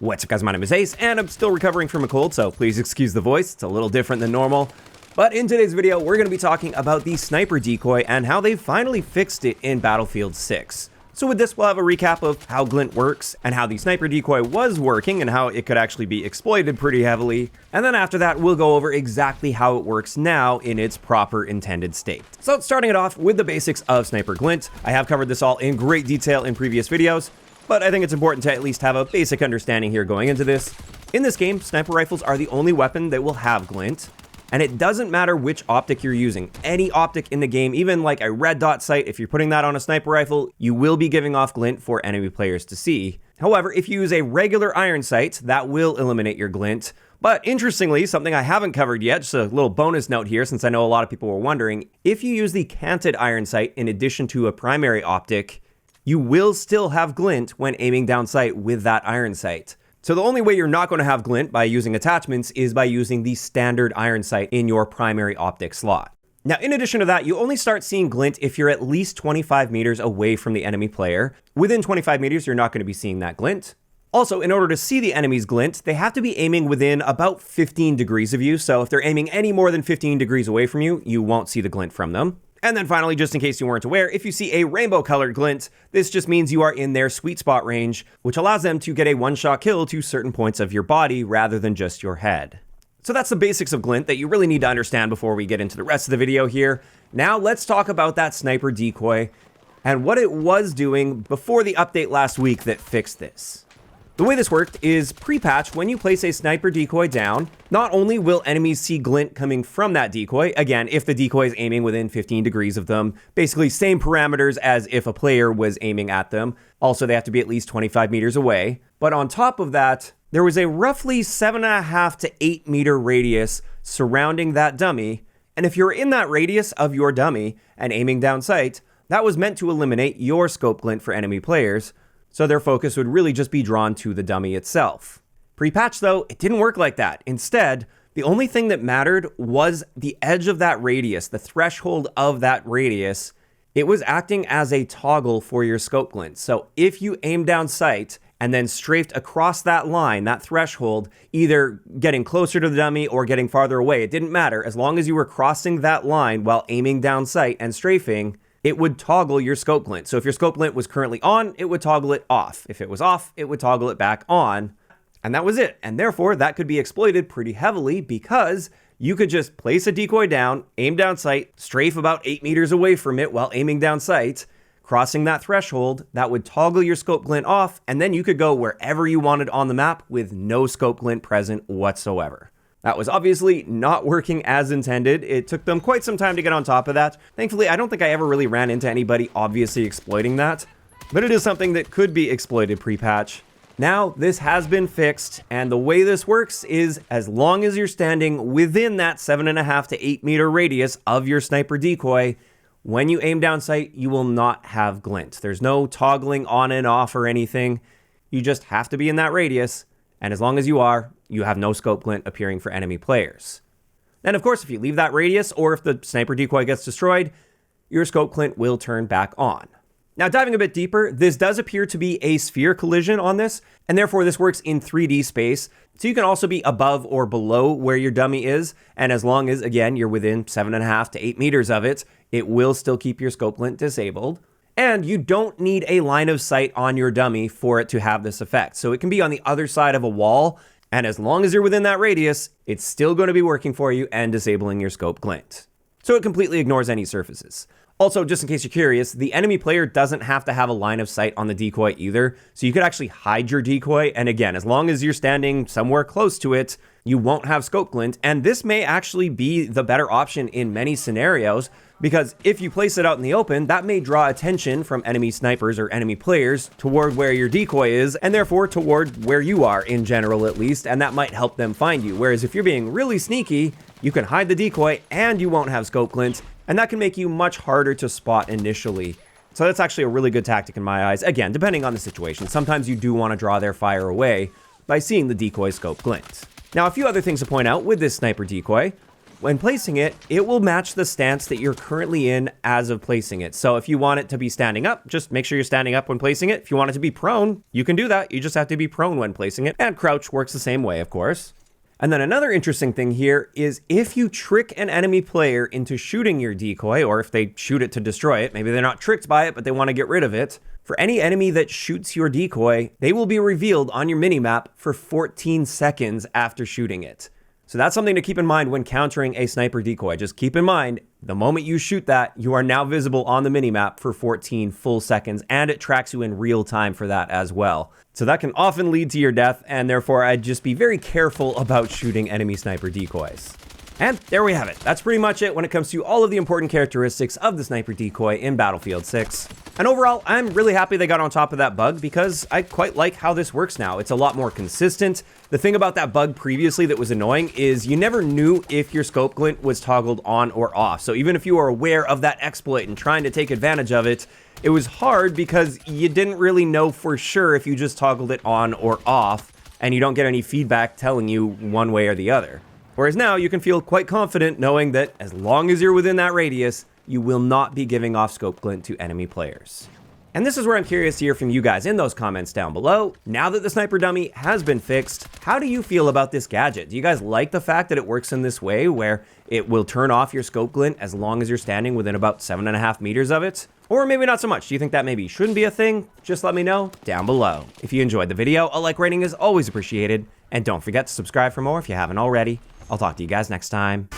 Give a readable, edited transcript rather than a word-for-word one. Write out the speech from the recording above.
What's up guys, my name is Ace, and I'm still recovering from a cold, so please excuse the voice, it's a little different than normal. But in today's video, we're going to be talking about the Sniper Decoy and how they finally fixed it in Battlefield 6. So with this, we'll have a recap of how Glint works, and how the Sniper Decoy was working, and how it could actually be exploited pretty heavily. And then after that, we'll go over exactly how it works now in its proper intended state. So starting it off with the basics of Sniper Glint, I have covered this all in great detail in previous videos, but I think it's important to at least have a basic understanding here going into this. In this game, sniper rifles are the only weapon that will have Glint, and it doesn't matter which optic you're using. Any optic in the game, even like a red dot sight, if you're putting that on a sniper rifle, you will be giving off Glint for enemy players to see. However, if you use a regular iron sight, that will eliminate your Glint. But interestingly, something I haven't covered yet, just a little bonus note here since I know a lot of people were wondering, if you use the canted iron sight in addition to a primary optic, you will still have Glint when aiming down sight with that iron sight. So the only way you're not going to have Glint by using attachments is by using the standard iron sight in your primary optic slot. Now, in addition to that, you only start seeing Glint if you're at least 25 meters away from the enemy player. Within 25 meters, you're not going to be seeing that Glint. Also, in order to see the enemy's Glint, they have to be aiming within about 15 degrees of you. So if they're aiming any more than 15 degrees away from you, you won't see the Glint from them. And then finally, just in case you weren't aware, if you see a rainbow-colored Glint, this just means you are in their sweet spot range, which allows them to get a one-shot kill to certain points of your body rather than just your head. So that's the basics of Glint that you really need to understand before we get into the rest of the video here. Now let's talk about that Sniper Decoy and what it was doing before the update last week that fixed this. The way this worked is pre-patch, when you place a Sniper Decoy down, not only will enemies see Glint coming from that decoy, again, if the decoy is aiming within 15 degrees of them, basically same parameters as if a player was aiming at them. Also, they have to be at least 25 meters away. But on top of that, there was a roughly 7.5 to 8 meter radius surrounding that dummy. And if you're in that radius of your dummy and aiming down sight, that was meant to eliminate your scope Glint for enemy players, so their focus would really just be drawn to the dummy itself. Pre-patch though, it didn't work like that. Instead, the only thing that mattered was the edge of that radius, the threshold of that radius. It was acting as a toggle for your scope Glint. So if you aim down sight and then strafed across that line, that threshold, either getting closer to the dummy or getting farther away, it didn't matter. As long as you were crossing that line while aiming down sight and strafing, it would toggle your scope Glint. So if your scope Glint was currently on, it would toggle it off. If it was off, it would toggle it back on. And that was it. And therefore, that could be exploited pretty heavily because you could just place a decoy down, aim down sight, strafe about 8 meters away from it while aiming down sight, crossing that threshold, that would toggle your scope Glint off, and then you could go wherever you wanted on the map with no scope Glint present whatsoever. That was obviously not working as intended. It took them quite some time to get on top of that. Thankfully, I don't think I ever really ran into anybody obviously exploiting that, but it is something that could be exploited pre-patch. Now, this has been fixed, and the way this works is as long as you're standing within that 7.5 to 8 meter radius of your Sniper Decoy, when you aim down sight, you will not have Glint. There's no toggling on and off or anything. You just have to be in that radius, and as long as you are, you have no scope Glint appearing for enemy players. And of course, if you leave that radius or if the Sniper Decoy gets destroyed, your scope Glint will turn back on. Now, diving a bit deeper, this does appear to be a sphere collision on this, and therefore this works in 3D space. So you can also be above or below where your dummy is, and as long as, again, you're within 7.5 to 8 meters of it, it will still keep your scope Glint disabled. And you don't need a line of sight on your dummy for it to have this effect. So it can be on the other side of a wall, and as long as you're within that radius, it's still going to be working for you and disabling your scope Glint. So it completely ignores any surfaces. Also, just in case you're curious, the enemy player doesn't have to have a line of sight on the decoy either, so you could actually hide your decoy, and again, as long as you're standing somewhere close to it, you won't have scope Glint, and this may actually be the better option in many scenarios, because if you place it out in the open, that may draw attention from enemy snipers or enemy players toward where your decoy is, and therefore toward where you are in general at least, and that might help them find you. Whereas if you're being really sneaky, you can hide the decoy and you won't have scope Glint, and that can make you much harder to spot initially. So that's actually a really good tactic in my eyes. Again, depending on the situation. Sometimes you do want to draw their fire away by seeing the decoy scope Glint. Now, a few other things to point out with this Sniper Decoy. when placing it, it will match the stance that you're currently in as of placing it. So if you want it to be standing up, just make sure you're standing up when placing it. If you want it to be prone, you can do that. You just have to be prone when placing it. And crouch works the same way, of course. And then another interesting thing here is if you trick an enemy player into shooting your decoy, or if they shoot it to destroy it, maybe they're not tricked by it, but they want to get rid of it. For any enemy that shoots your decoy, they will be revealed on your minimap for 14 seconds after shooting it. So that's something to keep in mind when countering a sniper decoy. Just keep in mind, the moment you shoot that, you are now visible on the minimap for 14 full seconds, and it tracks you in real time for that as well. So that can often lead to your death, and therefore I'd just be very careful about shooting enemy sniper decoys. And there we have it. That's pretty much it when it comes to all of the important characteristics of the Sniper Decoy in Battlefield 6. And overall, I'm really happy they got on top of that bug because I quite like how this works now. It's a lot more consistent. The thing about that bug previously that was annoying is you never knew if your scope glint was toggled on or off. So even if you were aware of that exploit and trying to take advantage of it, it was hard because you didn't really know for sure if you just toggled it on or off, and you don't get any feedback telling you one way or the other. Whereas now you can feel quite confident knowing that as long as you're within that radius, you will not be giving off scope glint to enemy players. And this is where I'm curious to hear from you guys in those comments down below. Now that the sniper dummy has been fixed, how do you feel about this gadget? Do you guys like the fact that it works in this way where it will turn off your scope glint as long as you're standing within about 7.5 meters of it? Or maybe not so much. Do you think that maybe shouldn't be a thing? Just let me know down below. If you enjoyed the video, a like rating is always appreciated. And don't forget to subscribe for more if you haven't already. I'll talk to you guys next time.